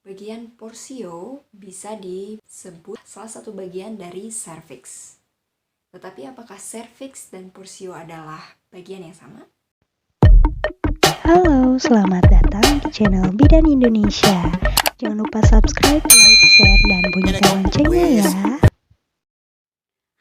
Bagian porsio bisa disebut salah satu bagian dari serviks. Tetapi apakah serviks dan porsio adalah bagian yang sama? Halo, selamat datang di channel Bidan Indonesia. Jangan lupa subscribe, like, share, dan bunyikan loncengnya ya.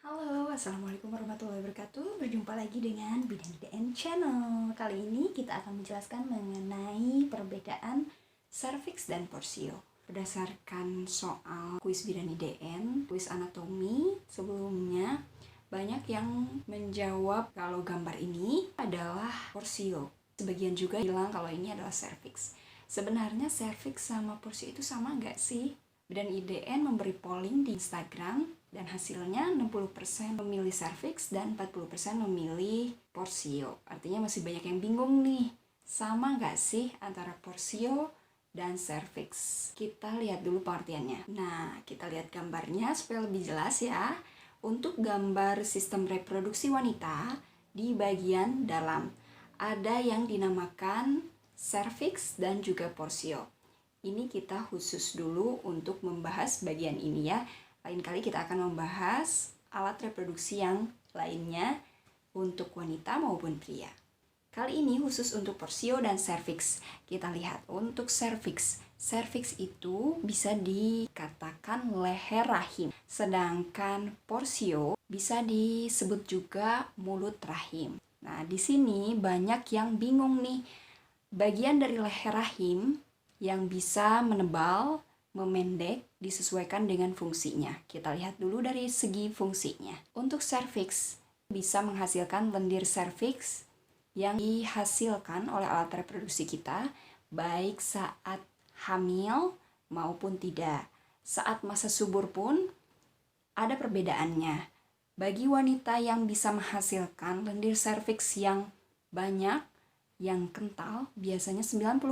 Halo, assalamualaikum warahmatullahi wabarakatuh. Berjumpa lagi dengan Bidan IDN Channel. Kali ini kita akan menjelaskan mengenai perbedaan serviks dan porsio. Berdasarkan soal kuis Bidan IDN, kuis anatomi sebelumnya, banyak yang menjawab kalau gambar ini adalah porsio. Sebagian juga bilang kalau ini adalah serviks. Sebenarnya serviks sama porsio itu sama nggak sih? Bidan IDN memberi polling di Instagram dan hasilnya 60% memilih serviks dan 40% memilih porsio. Artinya masih banyak yang bingung nih. Sama nggak sih antara porsio dan serviks? Kita lihat dulu pengertiannya. Nah, kita lihat gambarnya supaya lebih jelas ya. Untuk gambar sistem reproduksi wanita di bagian dalam ada yang dinamakan serviks dan juga porsio. Ini kita khusus dulu untuk membahas bagian ini ya. Lain kali kita akan membahas alat reproduksi yang lainnya untuk wanita maupun pria. Kali ini khusus untuk porsio dan serviks. Kita lihat untuk serviks. Serviks itu bisa dikatakan leher rahim. Sedangkan porsio bisa disebut juga mulut rahim. Nah, di sini banyak yang bingung nih. Bagian dari leher rahim yang bisa menebal, memendek, disesuaikan dengan fungsinya. Kita lihat dulu dari segi fungsinya. Untuk serviks bisa menghasilkan lendir serviks yang dihasilkan oleh alat reproduksi kita baik saat hamil maupun tidak. Saat masa subur pun ada perbedaannya. Bagi wanita yang bisa menghasilkan lendir serviks yang banyak, yang kental, biasanya 90%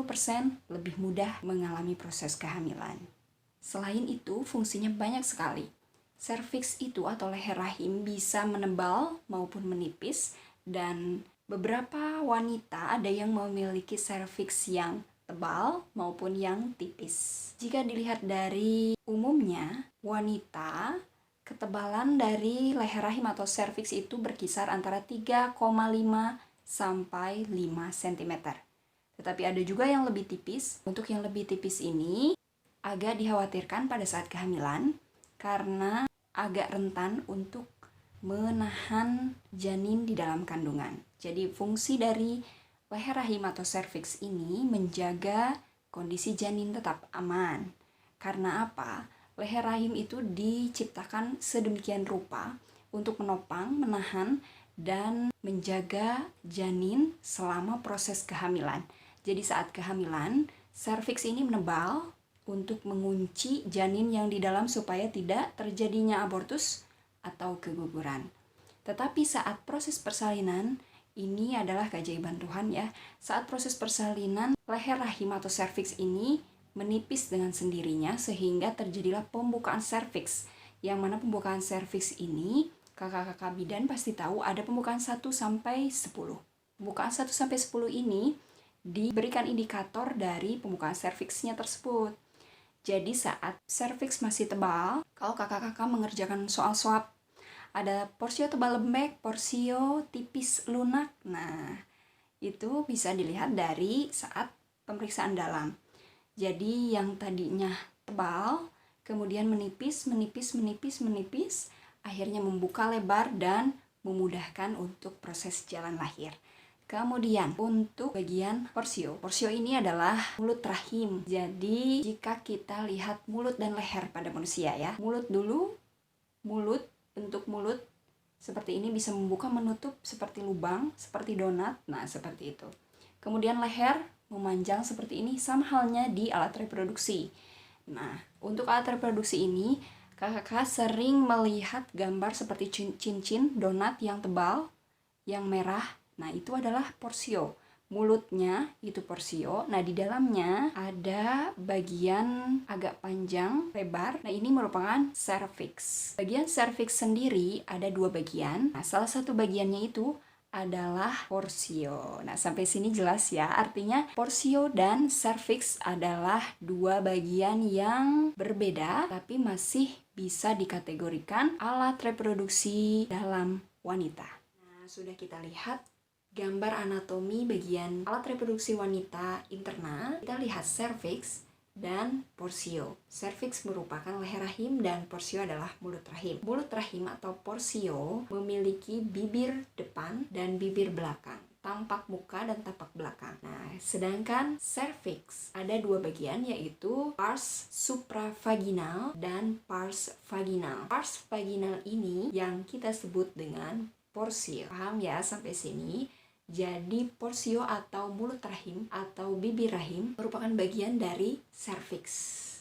lebih mudah mengalami proses kehamilan. Selain itu, fungsinya banyak sekali. Serviks itu atau leher rahim bisa menebal maupun menipis, dan beberapa wanita ada yang memiliki serviks yang tebal maupun yang tipis. Jika dilihat dari umumnya, wanita ketebalan dari leher rahim atau serviks itu berkisar antara 3,5 sampai 5 cm. Tetapi ada juga yang lebih tipis. Untuk yang lebih tipis ini agak dikhawatirkan pada saat kehamilan karena agak rentan untuk menahan janin di dalam kandungan. Jadi fungsi dari leher rahim atau serviks ini menjaga kondisi janin tetap aman. Karena apa? Leher rahim itu diciptakan sedemikian rupa untuk menopang, menahan, dan menjaga janin selama proses kehamilan. Jadi saat kehamilan, serviks ini menebal untuk mengunci janin yang di dalam supaya tidak terjadinya abortus atau keguguran. Tetapi saat proses persalinan, ini adalah keajaiban Tuhan ya. Saat proses persalinan, leher rahim atau serviks ini menipis dengan sendirinya sehingga terjadilah pembukaan serviks. Yang mana pembukaan serviks ini kakak-kakak bidan pasti tahu ada pembukaan 1 sampai 10. Pembukaan 1 sampai 10 ini diberikan indikator dari pembukaan serviksnya tersebut. Jadi saat serviks masih tebal, kalau kakak-kakak mengerjakan soal swab, ada porsio tebal lembek, porsio tipis lunak. Nah, itu bisa dilihat dari saat pemeriksaan dalam. Jadi yang tadinya tebal, kemudian menipis, akhirnya membuka lebar dan memudahkan untuk proses jalan lahir. Kemudian untuk bagian porsio ini adalah mulut rahim. Jadi jika kita lihat mulut dan leher pada manusia ya, mulut dulu, bentuk mulut seperti ini bisa membuka menutup seperti lubang, seperti donat, nah seperti itu. Kemudian leher memanjang seperti ini, sama halnya di alat reproduksi. Nah, untuk alat reproduksi ini kakak sering melihat gambar seperti cincin donat yang tebal, yang merah. Nah, itu adalah porsio. Mulutnya itu porsio. Nah, di dalamnya ada bagian agak panjang, lebar. Nah, ini merupakan serviks. Bagian serviks sendiri ada 2 bagian. Nah, salah satu bagiannya itu adalah porsio. Nah, sampai sini jelas ya. Artinya porsio dan cervix adalah dua bagian yang berbeda tapi masih bisa dikategorikan alat reproduksi dalam wanita. Nah, sudah kita lihat gambar anatomi bagian alat reproduksi wanita interna. Kita lihat cervix dan porsio. Cervix merupakan leher rahim dan porsio adalah mulut rahim. Mulut rahim atau porsio memiliki bibir depan dan bibir belakang, tampak muka dan tampak belakang. Nah, sedangkan cervix ada dua bagian, yaitu pars supravaginal dan pars vaginal. Pars vaginal ini yang kita sebut dengan porsio. Paham ya sampai sini? Jadi porsio atau mulut rahim atau bibir rahim merupakan bagian dari cervix.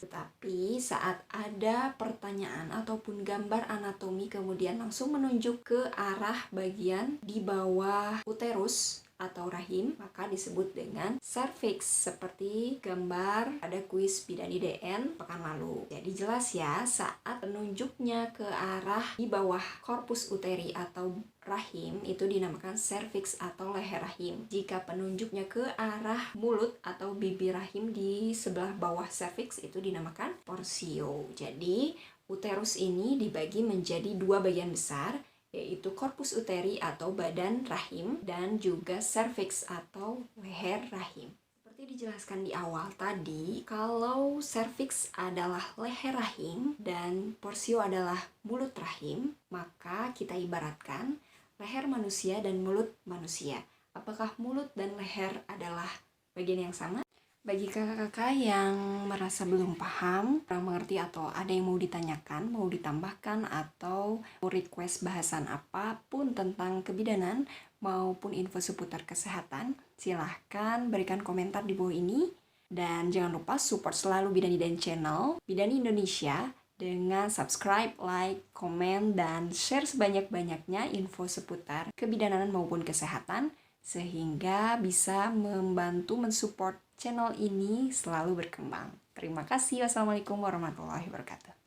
Tetapi saat ada pertanyaan ataupun gambar anatomi kemudian langsung menunjuk ke arah bagian di bawah uterus atau rahim, maka disebut dengan cervix, seperti gambar pada kuis Bidani DN pekan lalu. Jadi jelas ya, saat penunjuknya ke arah di bawah korpus uteri atau rahim itu dinamakan cervix atau leher rahim. Jika penunjuknya ke arah mulut atau bibir rahim di sebelah bawah cervix itu dinamakan porsio. Jadi uterus ini dibagi menjadi dua bagian besar, yaitu korpus uteri atau badan rahim dan juga cervix atau leher rahim. Seperti dijelaskan di awal tadi, kalau cervix adalah leher rahim dan porsio adalah mulut rahim, maka kita ibaratkan leher manusia dan mulut manusia. Apakah mulut dan leher adalah bagian yang sama? Bagi kakak-kakak yang merasa belum paham, kurang mengerti atau ada yang mau ditanyakan, mau ditambahkan atau mau request bahasan apapun tentang kebidanan maupun info seputar kesehatan, silahkan berikan komentar di bawah ini. Dan jangan lupa support selalu Bidani dan channel Bidani Indonesia dengan subscribe, like, komen, dan share sebanyak-banyaknya info seputar kebidanan maupun kesehatan sehingga bisa membantu mensupport channel ini selalu berkembang. Terima kasih. Wassalamualaikum warahmatullahi wabarakatuh.